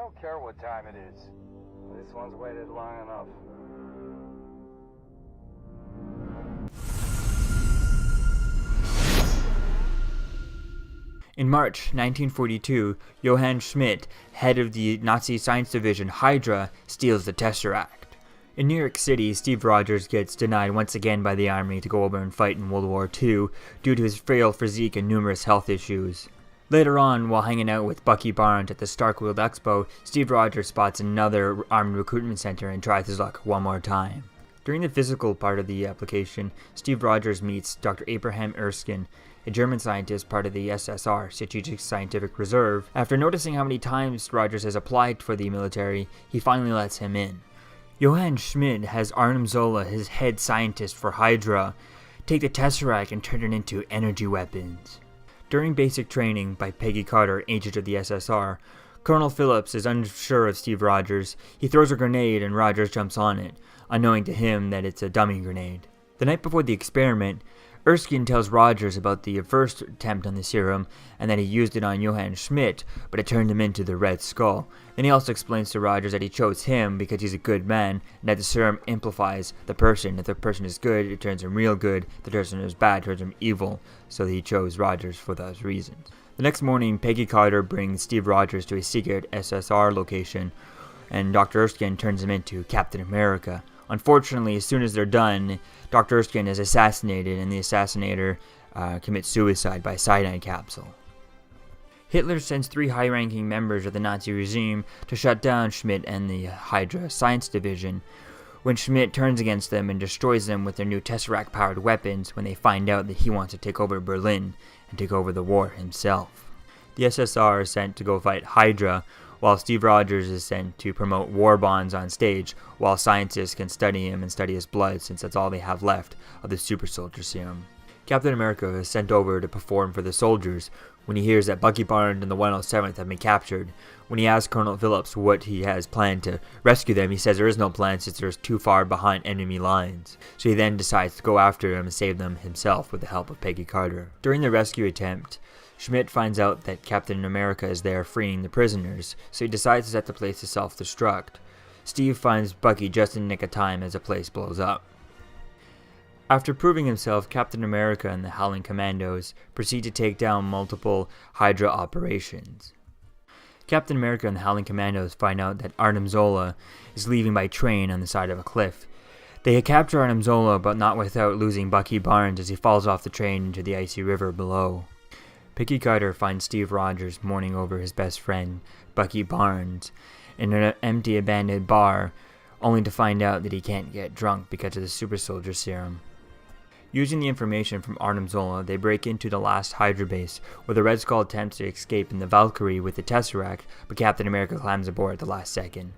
don't care what time it is. This one's waited long enough. In March 1942, Johann Schmidt, head of the Nazi science division Hydra, steals the Tesseract. In New York City, Steve Rogers gets denied once again by the Army to go over and fight in World War II due to his frail physique and numerous health issues. Later on, while hanging out with Bucky Barnes at the Starkville Expo, Steve Rogers spots another Army recruitment center and tries his luck one more time. During the physical part of the application, Steve Rogers meets Dr. Abraham Erskine, a German scientist part of the SSR, Strategic Scientific Reserve. After noticing how many times Rogers has applied for the military, he finally lets him in. Johann Schmidt has Arnim Zola, his head scientist for Hydra, take the Tesseract and turn it into energy weapons. During basic training by Peggy Carter, agent of the SSR, Colonel Phillips is unsure of Steve Rogers. He throws a grenade and Rogers jumps on it, unknowing to him that it's a dummy grenade. The night before the experiment, Erskine tells Rogers about the first attempt on the serum and that he used it on Johann Schmidt, but it turned him into the Red Skull. Then he also explains to Rogers that he chose him because he's a good man and that the serum amplifies the person. If the person is good, it turns him real good. If the person is bad, it turns him evil. So he chose Rogers for those reasons. The next morning, Peggy Carter brings Steve Rogers to a secret SSR location, and Dr. Erskine turns him into Captain America. Unfortunately, as soon as they're done, Dr. Erskine is assassinated, and the assassinator commits suicide by a cyanide capsule. Hitler sends 3 high-ranking members of the Nazi regime to shut down Schmidt and the Hydra science division, when Schmidt turns against them and destroys them with their new Tesseract-powered weapons when they find out that he wants to take over Berlin and take over the war himself. The SSR is sent to go fight Hydra, while Steve Rogers is sent to promote war bonds on stage, while scientists can study him and study his blood since that's all they have left of the super soldier serum. Captain America is sent over to perform for the soldiers when he hears that Bucky Barnes and the 107th have been captured. When he asks Colonel Phillips what he has planned to rescue them, he says there is no plan since they're too far behind enemy lines. So he then decides to go after them and save them himself with the help of Peggy Carter. During the rescue attempt, Schmidt finds out that Captain America is there freeing the prisoners, so he decides to set the place to self-destruct. Steve finds Bucky just in the nick of time as the place blows up. After proving himself, Captain America and the Howling Commandos proceed to take down multiple Hydra operations. Captain America and the Howling Commandos find out that Arnim Zola is leaving by train on the side of a cliff. They capture Arnim Zola, but not without losing Bucky Barnes as he falls off the train into the icy river below. Peggy Carter finds Steve Rogers mourning over his best friend, Bucky Barnes, in an empty abandoned bar, only to find out that he can't get drunk because of the super soldier serum. Using the information from Arnim Zola, they break into the last Hydra base, where the Red Skull attempts to escape in the Valkyrie with the Tesseract, but Captain America climbs aboard at the last second.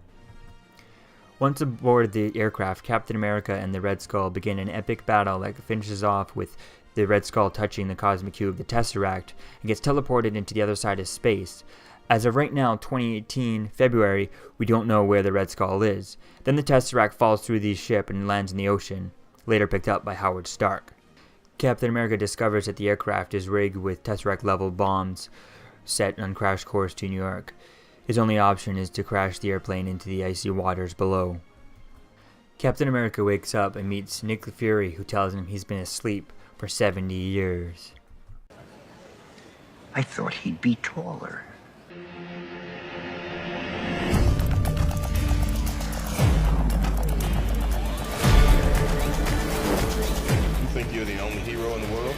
Once aboard the aircraft, Captain America and the Red Skull begin an epic battle that finishes off with the Red Skull touching the cosmic cube, the Tesseract, and gets teleported into the other side of space. As of right now, 2018, February, we don't know where the Red Skull is. Then the Tesseract falls through the ship and lands in the ocean, later picked up by Howard Stark. Captain America discovers that the aircraft is rigged with Tesseract-level bombs set on crash course to New York. His only option is to crash the airplane into the icy waters below. Captain America wakes up and meets Nick Fury, who tells him he's been asleep for 70 years. I thought he'd be taller. You think you're the only hero in the world?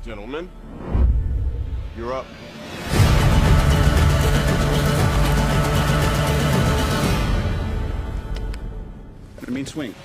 Gentlemen, you're up. I mean, swing.